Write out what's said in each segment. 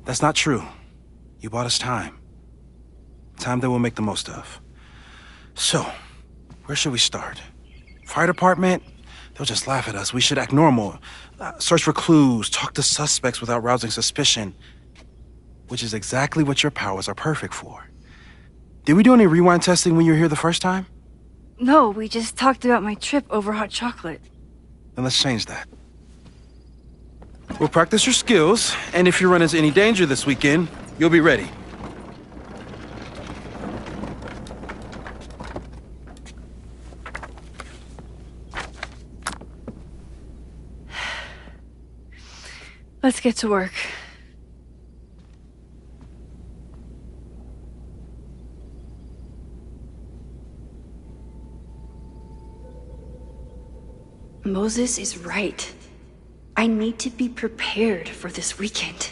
That's not true. You bought us time. Time that we'll make the most of. So, where should we start? Fire department? They'll just laugh at us. We should act normal. Search for clues, talk to suspects without rousing suspicion. Which is exactly what your powers are perfect for. Did we do any rewind testing when you were here the first time? No, we just talked about my trip over hot chocolate. Then let's change that. We'll practice your skills, and if you run into any danger this weekend, you'll be ready. Let's get to work. Moses is right. I need to be prepared for this weekend.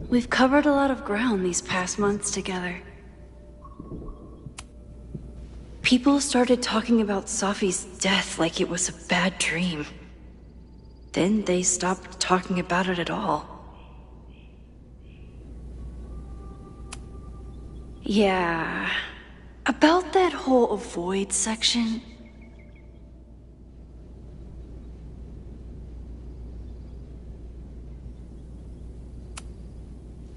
We've covered a lot of ground these past months together. People started talking about Safi's death like it was a bad dream. Then they stopped talking about it at all. Yeah, about that whole avoid section.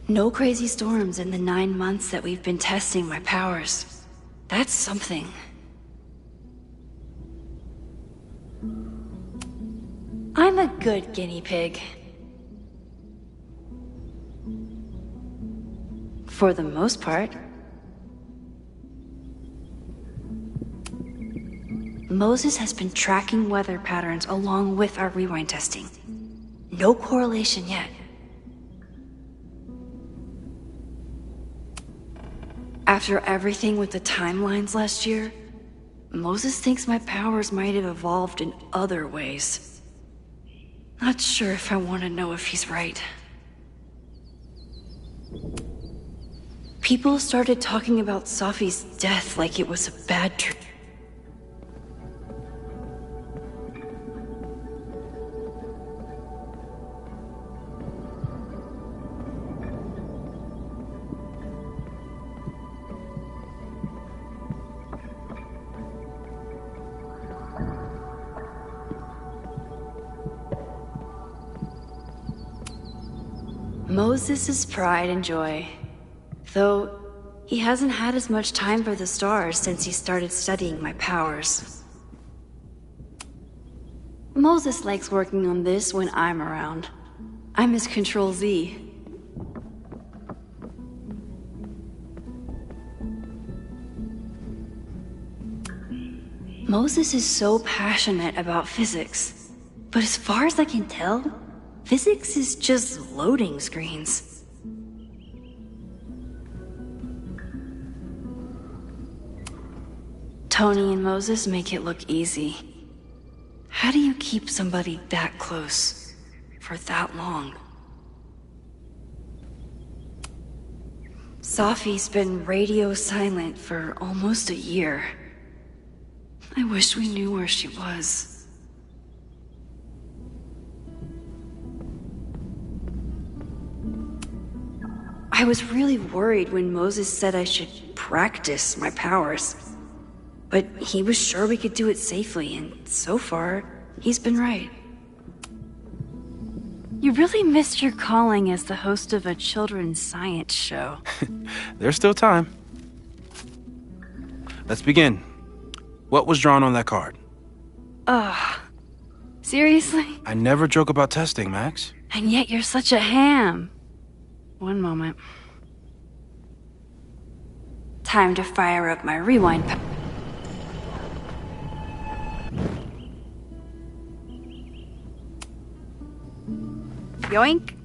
No crazy storms in the 9 months that we've been testing my powers. That's something. I'm a good guinea pig. For the most part. Moses has been tracking weather patterns along with our rewind testing. No correlation yet. After everything with the timelines last year, Moses thinks my powers might have evolved in other ways. Not sure if I want to know if he's right. People started talking about Safi's death like it was a bad dream. Moses' pride and joy. Though, he hasn't had as much time for the stars since he started studying my powers. Moses likes working on this when I'm around. I'm his Control Z. Moses is so passionate about physics, but as far as I can tell, physics is just loading screens. Tony and Moses make it look easy. How do you keep somebody that close for that long? Safi's been radio silent for almost a year. I wish we knew where she was. I was really worried when Moses said I should practice my powers. But he was sure we could do it safely, and so far, he's been right. You really missed your calling as the host of a children's science show. There's still time. Let's begin. What was drawn on that card? Seriously? I never joke about testing, Max. And yet you're such a ham. One moment. Time to fire up my rewind power. Yoink!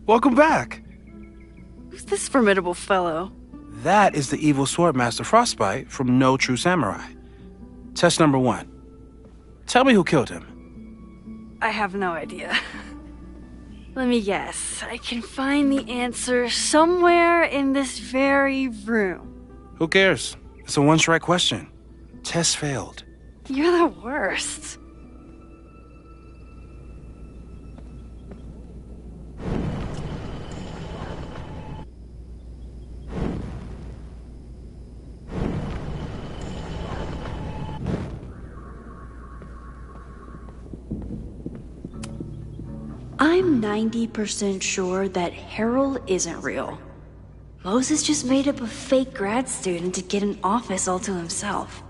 Welcome back. Who's this formidable fellow? That is the evil Swordmaster Frostbite from No True Samurai. Test number 1. Tell me who killed him. I have no idea. Let me guess. I can find the answer somewhere in this very room. Who cares? It's a one-strike question. Test failed. You're the worst. 90% sure that Harold isn't real. Moses just made up a fake grad student to get an office all to himself.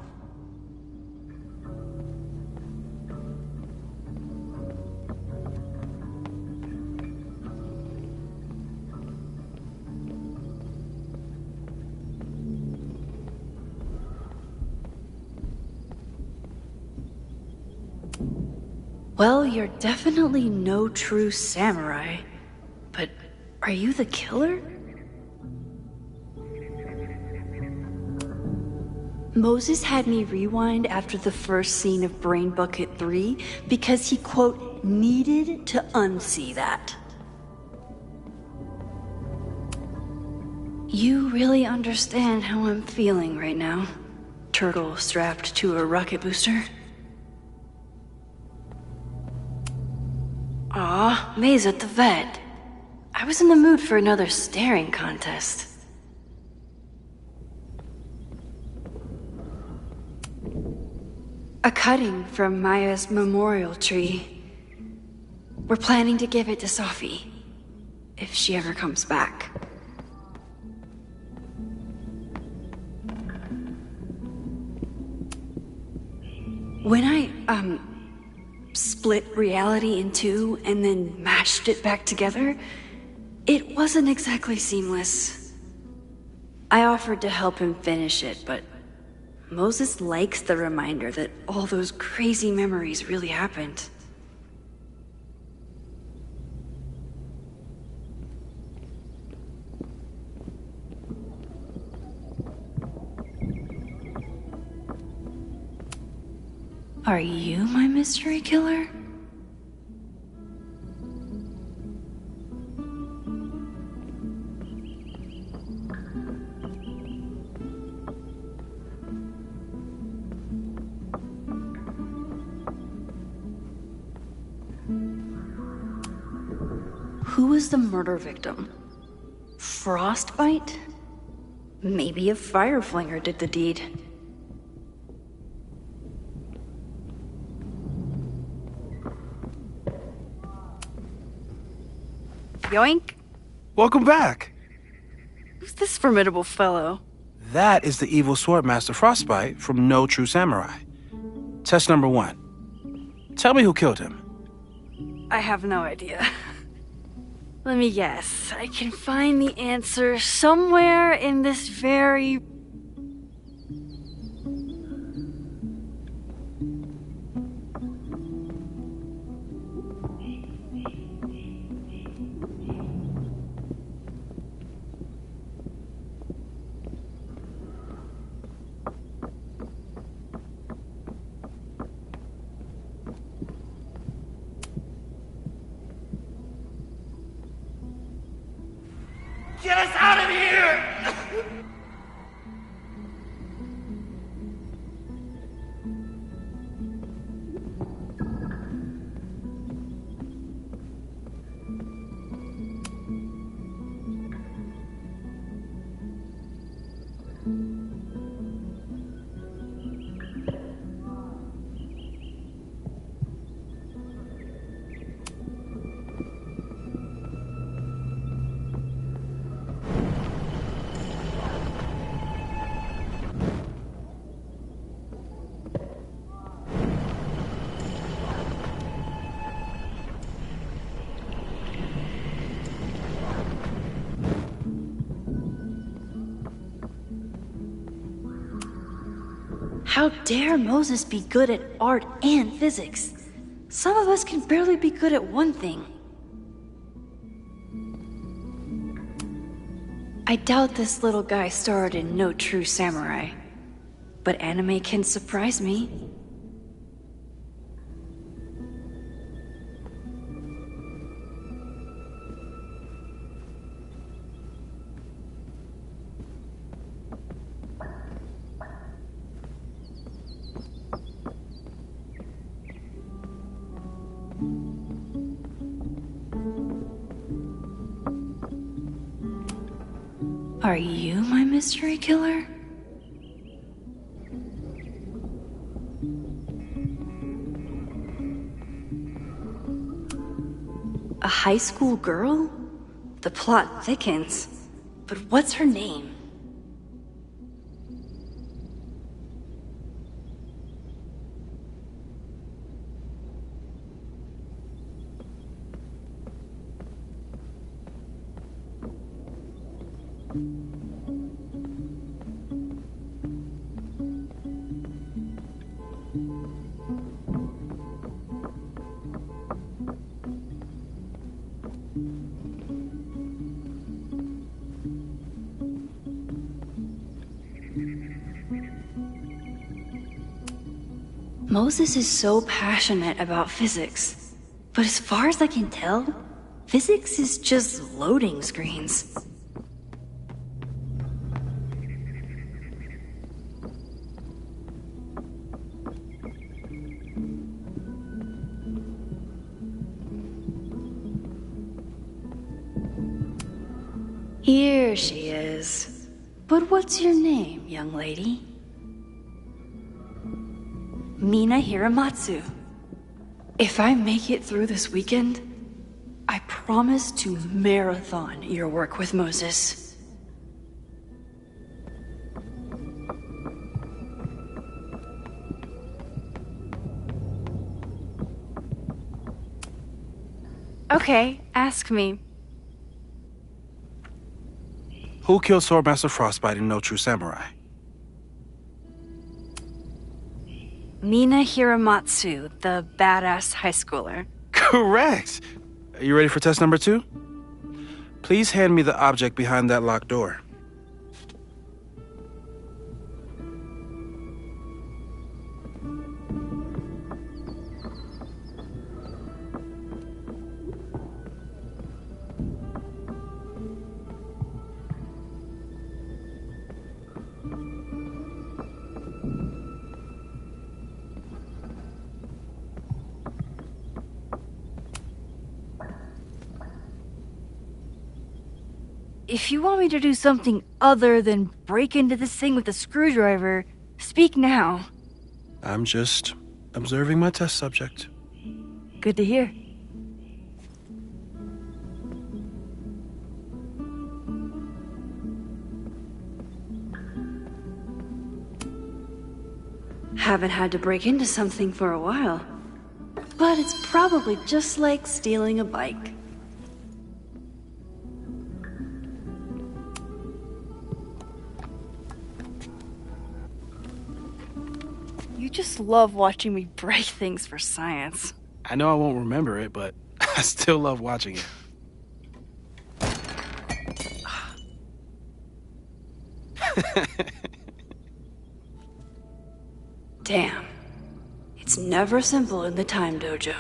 Well, you're definitely no true samurai. But are you the killer? Moses had me rewind after the first scene of Brain Bucket 3 because he, quote, needed to unsee that. You really understand how I'm feeling right now, turtle strapped to a rocket booster? Aw, May's at the vet. I was in the mood for another staring contest. A cutting from Maya's memorial tree. We're planning to give it to Sophie, if she ever comes back. When I, split reality in two and then mashed it back together, it wasn't exactly seamless. I offered to help him finish it, but Moses likes the reminder that all those crazy memories really happened. Are you my mystery killer? Who was the murder victim? Frostbite? Maybe a fireflinger did the deed. Yoink! Welcome back. Who's this formidable fellow? That is the evil Swordmaster Frostbite from No True Samurai. Test number 1. Tell me who killed him. I have no idea. Let me guess. I can find the answer somewhere in this very... Get us out of here! How dare Moses be good at art and physics? Some of us can barely be good at one thing. I doubt this little guy starred in No True Samurai, but anime can surprise me. Are you my mystery killer? A high school girl? The plot thickens. But what's her name? Moses is so passionate about physics, but as far as I can tell, physics is just loading screens. Here she is. But what's your name, young lady? Mina Hiramatsu. If I make it through this weekend, I promise to marathon your work with Moses. Okay, ask me. Who killed Swordmaster Frostbite in No True Samurai? Mina Hiramatsu, the badass high schooler. Correct! Are you ready for test number 2? Please hand me the object behind that locked door. If you want me to do something other than break into this thing with a screwdriver, speak now. I'm just observing my test subject. Good to hear. Haven't had to break into something for a while. But it's probably just like stealing a bike. You just love watching me break things for science. I know I won't remember it, but I still love watching it. Damn. It's never simple in the time dojo.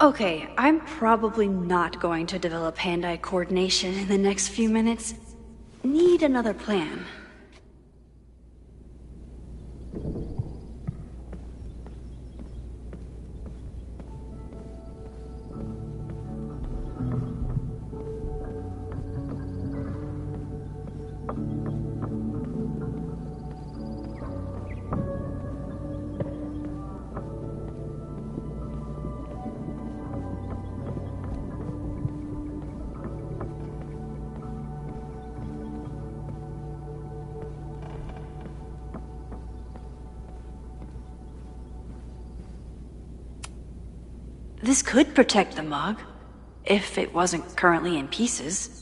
Okay, I'm probably not going to develop hand-eye coordination in the next few minutes. Need another plan. This could protect the mug, if it wasn't currently in pieces.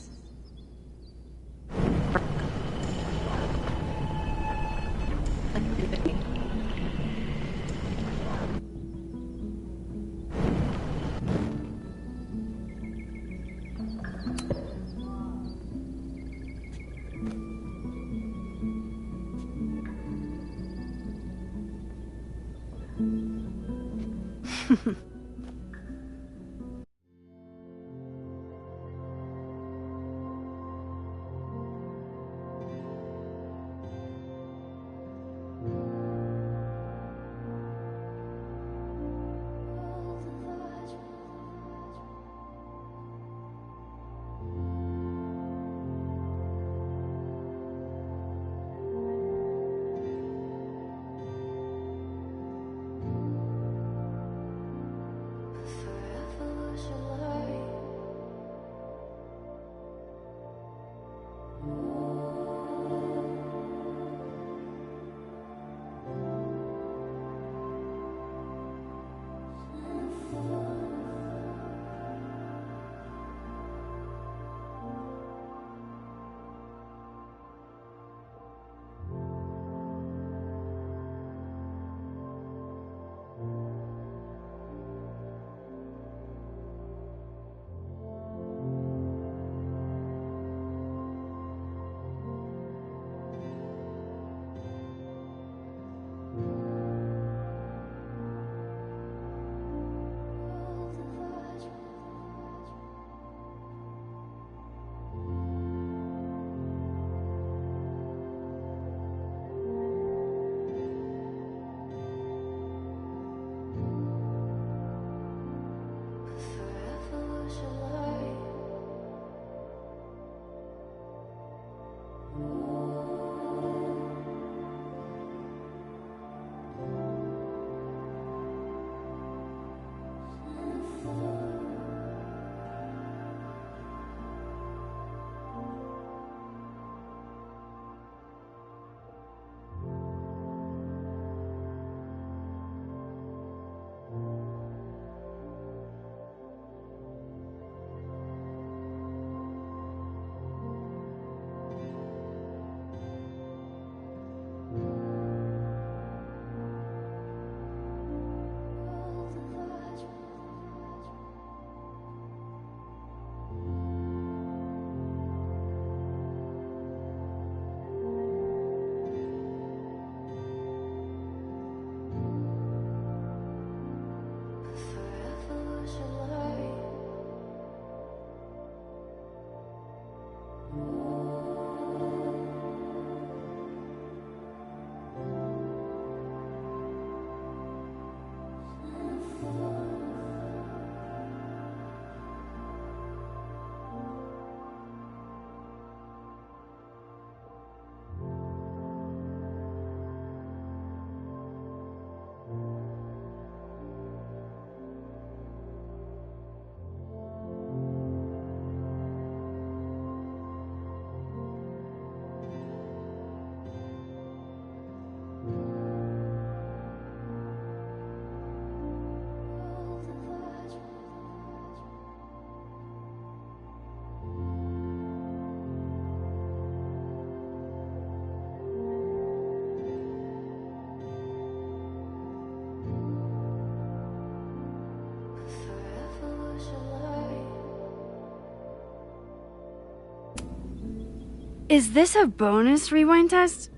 Is this a bonus rewind test?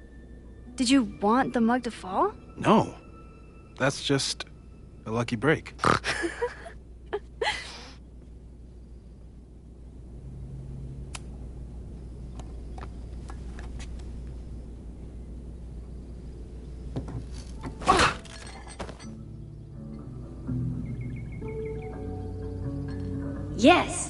Did you want the mug to fall? No. That's just a lucky break. Yes.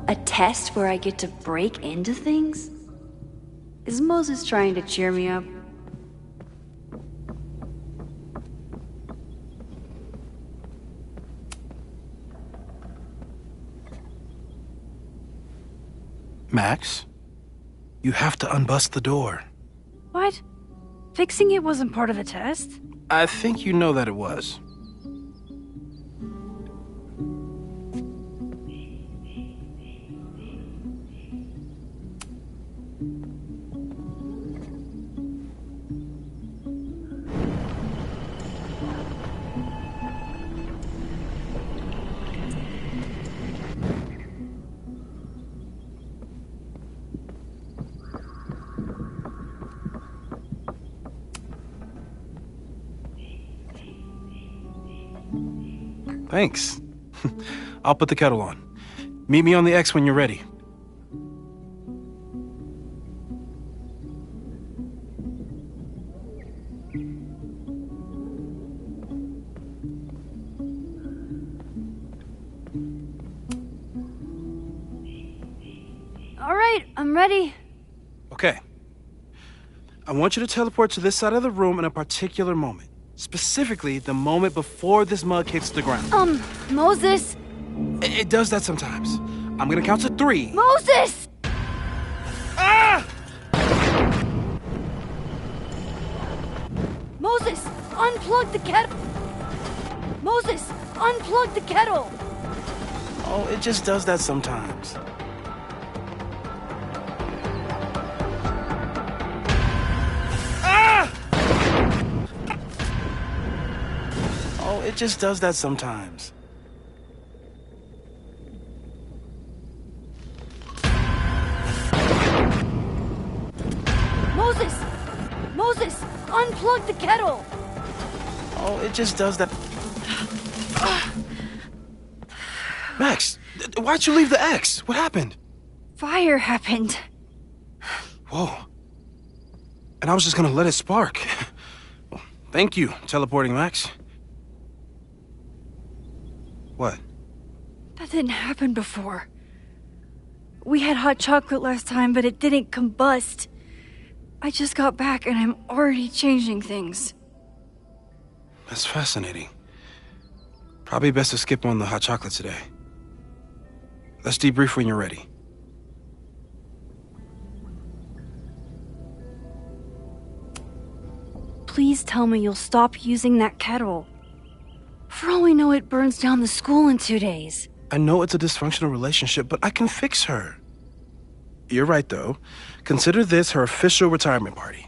A test where I get to break into things? Is Moses trying to cheer me up? Max, you have to unbust the door. What? Fixing it wasn't part of the test? I think you know that it was. Thanks. I'll put the kettle on. Meet me on the X when you're ready. All right, I'm ready. Okay. I want you to teleport to this side of the room in a particular moment. Specifically, the moment before this mug hits the ground. Moses! It does that sometimes. I'm gonna count to 3. Moses! Ah! Moses, unplug the kettle! Moses, unplug the kettle! Oh, it just does that sometimes. Ah! Oh, it just does that sometimes. Moses! Moses, unplug the kettle! Oh, it just does that. Max, why'd you leave the X? What happened? Fire happened. Whoa. And I was just gonna let it spark. Well, thank you, teleporting Max. What? That didn't happen before. We had hot chocolate last time, but it didn't combust. I just got back and I'm already changing things. That's fascinating. Probably best to skip on the hot chocolate today. Let's debrief when you're ready. Please tell me you'll stop using that kettle. For all we know, it burns down the school in 2 days. I know it's a dysfunctional relationship, but I can fix her. You're right, though. Consider this her official retirement party.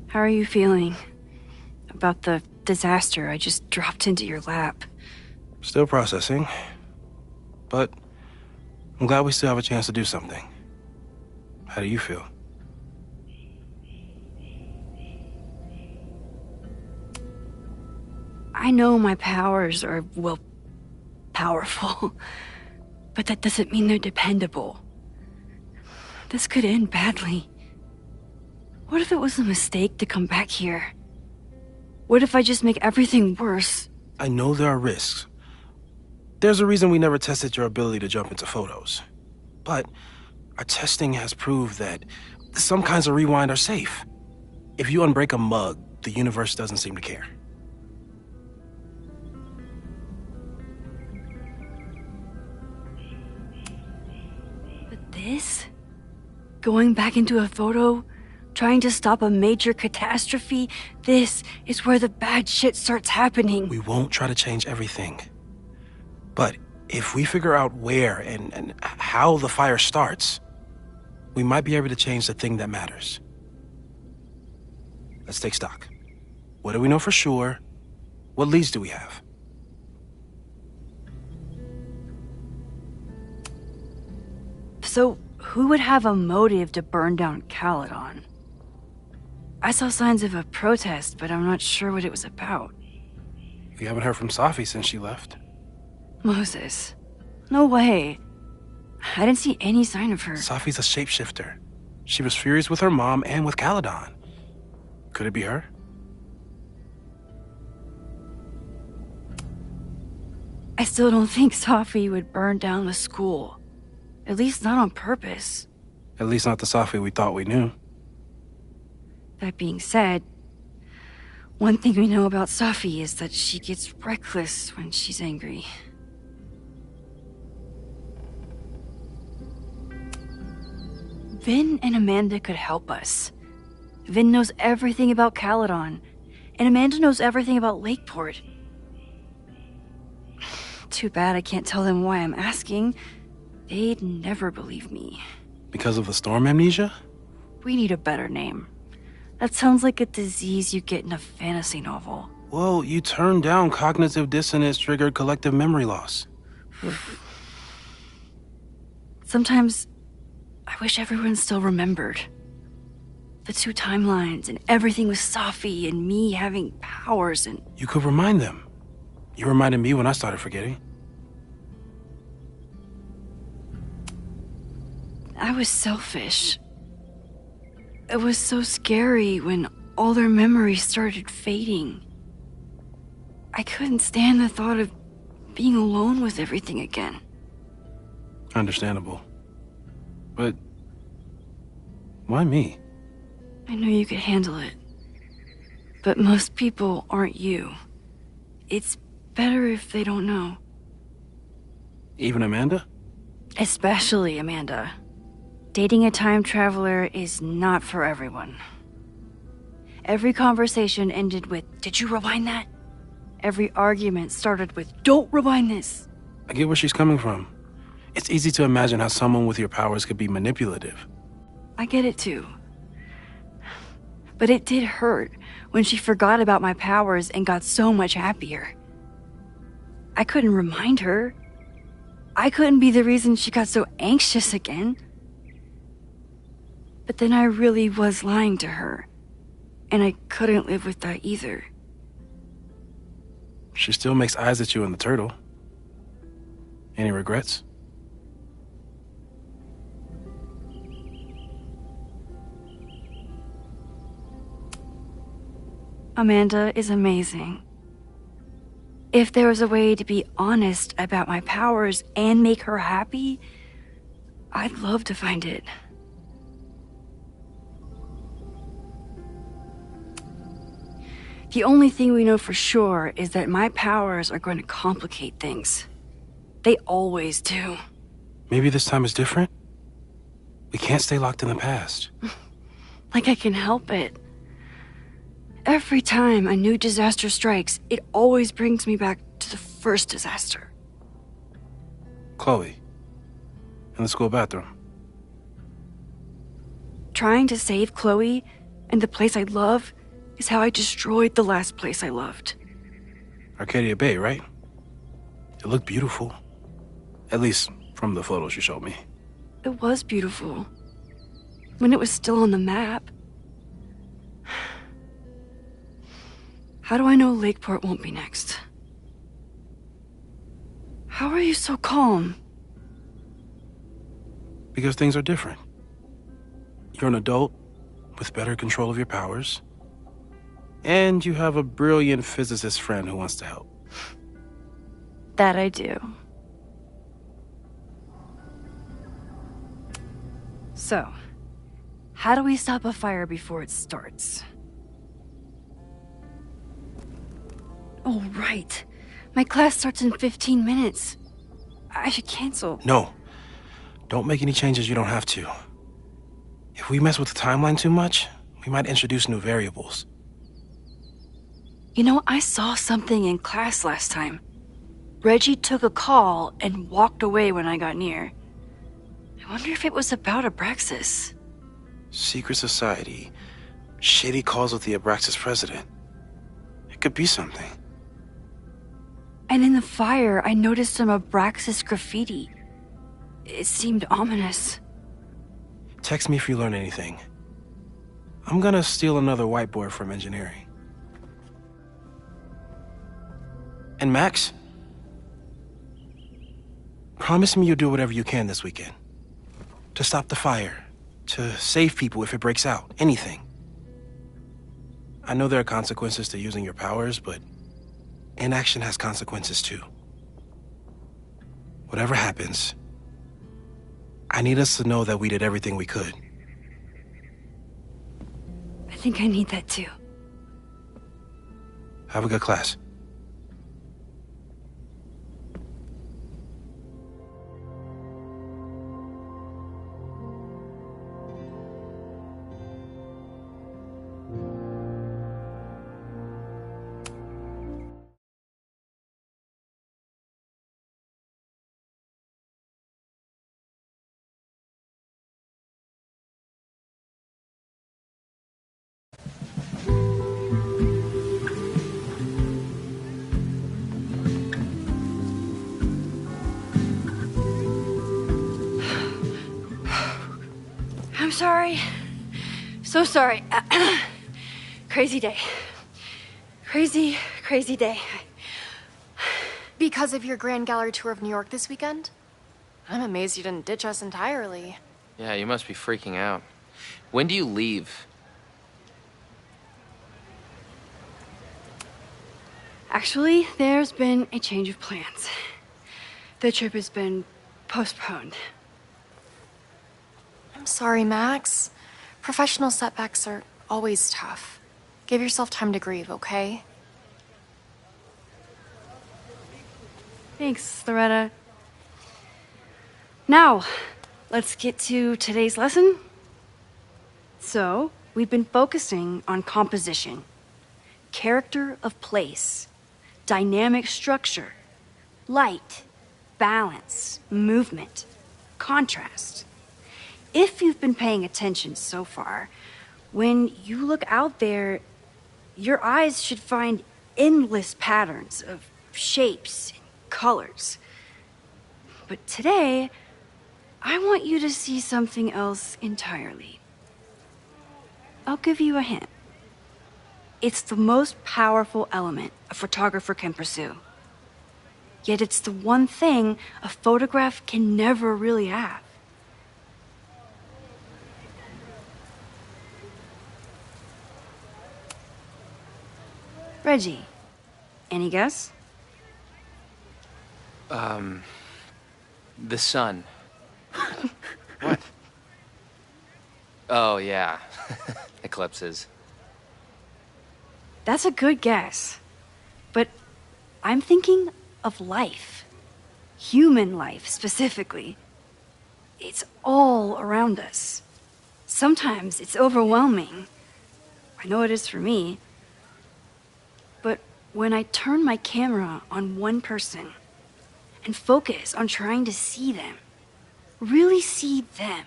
How are you feeling about the disaster I just dropped into your lap? Still processing. But I'm glad we still have a chance to do something. How do you feel? I know my powers are, well, powerful. But that doesn't mean they're dependable. This could end badly. What if it was a mistake to come back here? What if I just make everything worse? I know there are risks. There's a reason we never tested your ability to jump into photos. But our testing has proved that some kinds of rewind are safe. If you unbreak a mug, the universe doesn't seem to care. But this? Going back into a photo? Trying to stop a major catastrophe? This is where the bad shit starts happening. We won't try to change everything. But if we figure out where and how the fire starts, we might be able to change the thing that matters. Let's take stock. What do we know for sure? What leads do we have? So, who would have a motive to burn down Caledon? I saw signs of a protest, but I'm not sure what it was about. We haven't heard from Safi since she left. Moses. No way. I didn't see any sign of her. Safi's a shapeshifter. She was furious with her mom and with Caledon. Could it be her? I still don't think Safi would burn down the school. At least not on purpose. At least not the Safi we thought we knew. That being said, one thing we know about Safi is that she gets reckless when she's angry. Vin and Amanda could help us. Vin knows everything about Caledon, and Amanda knows everything about Lakeport. Too bad I can't tell them why I'm asking. They'd never believe me. Because of the storm amnesia? We need a better name. That sounds like a disease you get in a fantasy novel. Well, you turned down cognitive dissonance triggered collective memory loss. Sometimes, I wish everyone still remembered. The two timelines and everything with Safi and me having powers and... You could remind them. You reminded me when I started forgetting. I was selfish. It was so scary when all their memories started fading. I couldn't stand the thought of being alone with everything again. Understandable. But why me? I knew you could handle it. But most people aren't you. It's better if they don't know. Even Amanda? Especially Amanda. Dating a time traveler is not for everyone. Every conversation ended with, "Did you rewind that?" Every argument started with, "Don't rewind this." I get where she's coming from. It's easy to imagine how someone with your powers could be manipulative. I get it too. But it did hurt when she forgot about my powers and got so much happier. I couldn't remind her. I couldn't be the reason she got so anxious again. But then I really was lying to her, and I couldn't live with that either. She still makes eyes at you and the turtle. Any regrets? Amanda is amazing. If there was a way to be honest about my powers and make her happy, I'd love to find it. The only thing we know for sure is that my powers are going to complicate things. They always do. Maybe this time is different? We can't stay locked in the past. Like I can help it. Every time a new disaster strikes, it always brings me back to the first disaster. Chloe, in the school bathroom. Trying to save Chloe and the place I love is how I destroyed the last place I loved. Arcadia Bay, right? It looked beautiful. At least from the photos you showed me. It was beautiful. When it was still on the map. How do I know Lakeport won't be next? How are you so calm? Because things are different. You're an adult with better control of your powers. And you have a brilliant physicist friend who wants to help. That I do. So, how do we stop a fire before it starts? Oh, right. My class starts in 15 minutes. I should cancel. No. Don't make any changes you don't have to. If we mess with the timeline too much, we might introduce new variables. You know, I saw something in class last time. Reggie took a call and walked away when I got near. I wonder if it was about Abraxas. Secret society. Shady calls with the Abraxas president. could be something. And in the fire, I noticed some Abraxas graffiti. It seemed ominous. Text me if you learn anything. I'm gonna steal another whiteboard from engineering. And Max? Promise me you'll do whatever you can this weekend. To stop the fire. To save people if it breaks out. Anything. I know there are consequences to using your powers, but inaction has consequences too. Whatever happens, I need us to know that we did everything we could. I think I need that too. Have a good class. I'm sorry. So sorry. Crazy day. Crazy, crazy day. Because of your Grand Gallery tour of New York this weekend? I'm amazed you didn't ditch us entirely. Yeah, you must be freaking out. When do you leave? Actually, there's been a change of plans. The trip has been postponed. I'm sorry, Max. Professional setbacks are always tough. Give yourself time to grieve, okay? Thanks, Loretta. Now, let's get to today's lesson. So, we've been focusing on composition, character of place, dynamic structure, light, balance, movement, contrast. If you've been paying attention so far, when you look out there, your eyes should find endless patterns of shapes and colors. But today, I want you to see something else entirely. I'll give you a hint. It's the most powerful element a photographer can pursue. Yet it's the one thing a photograph can never really have. Reggie, any guess? The sun. What? Oh, yeah. Eclipses. That's a good guess. But I'm thinking of life. Human life, specifically. It's all around us. Sometimes it's overwhelming. I know it is for me. But when I turn my camera on one person and focus on trying to see them, really see them,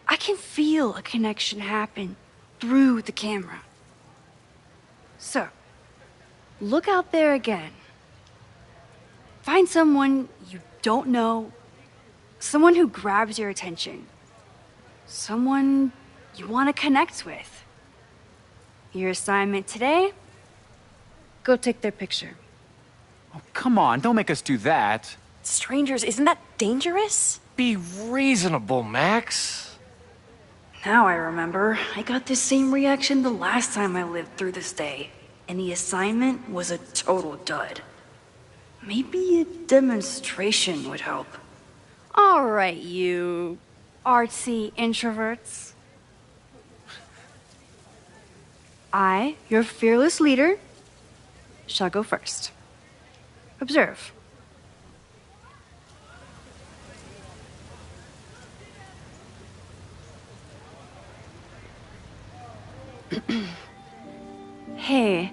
I can feel a connection happen through the camera. So, look out there again. Find someone you don't know, someone who grabs your attention, someone you want to connect with. Your assignment today? Go take their picture. Oh, come on, don't make us do that. Strangers, isn't that dangerous? Be reasonable, Max. Now I remember. I got the same reaction the last time I lived through this day, and the assignment was a total dud. Maybe a demonstration would help. All right, you artsy introverts. I, your fearless leader, shall go first. Observe. Hey,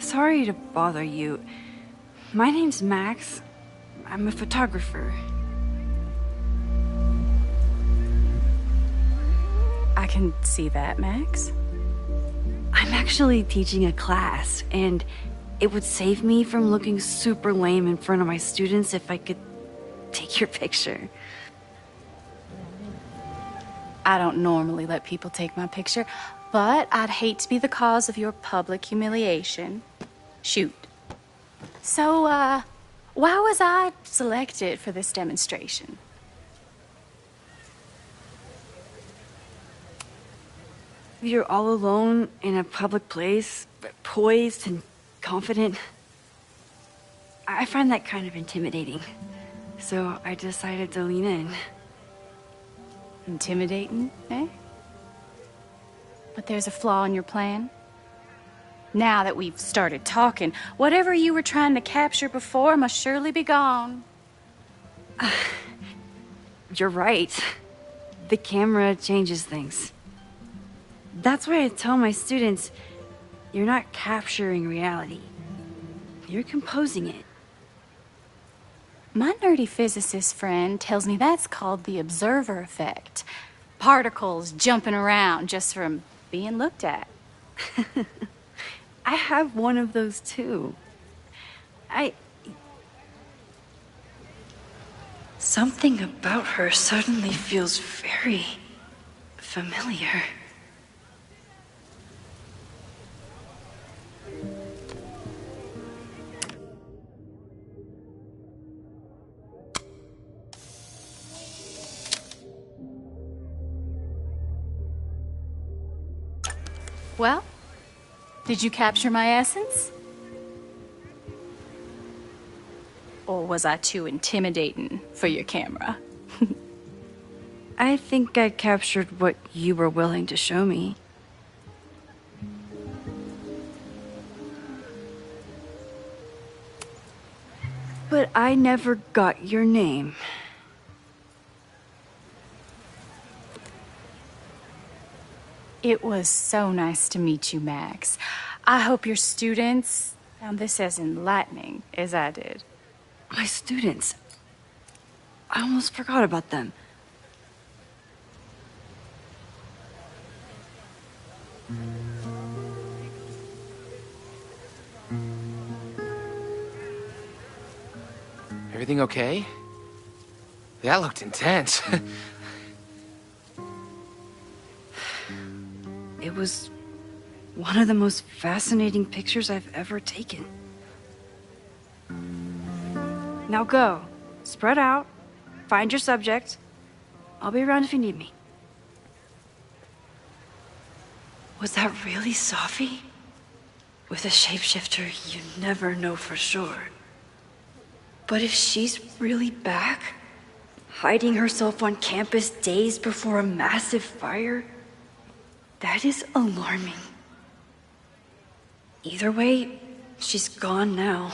sorry to bother you. My name's Max. I'm a photographer. I can see that, Max. I'm actually teaching a class, and it would save me from looking super lame in front of my students if I could take your picture. I don't normally let people take my picture, but I'd hate to be the cause of your public humiliation. Shoot. So, why was I selected for this demonstration? You're all alone in a public place, poised and confident. I find that kind of intimidating. So I decided to lean in. Intimidating, eh? But there's a flaw in your plan. Now that we've started talking, whatever you were trying to capture before must surely be gone. You're right. The camera changes things. That's why I tell my students, you're not capturing reality. You're composing it. My nerdy physicist friend tells me that's called the observer effect. Particles jumping around just from being looked at. I have one of those too. Something about her suddenly feels very familiar. Well, did you capture my essence? Or was I too intimidating for your camera? I think I captured what you were willing to show me. But I never got your name. It was so nice to meet you, Max. I hope your students found this as enlightening as I did. My students. I almost forgot about them. Everything okay? That looked intense. It was one of the most fascinating pictures I've ever taken. Now go. Spread out. Find your subject. I'll be around if you need me. Was that really Safi? With a shapeshifter, you never know for sure. But if she's really back, hiding herself on campus days before a massive fire, that is alarming. Either way, she's gone now.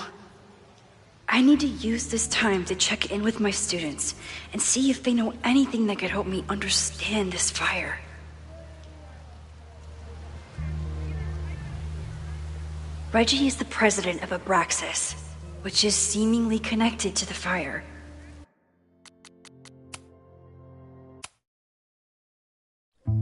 I need to use this time to check in with my students and see if they know anything that could help me understand this fire. Reggie is the president of Abraxas, which is seemingly connected to the fire.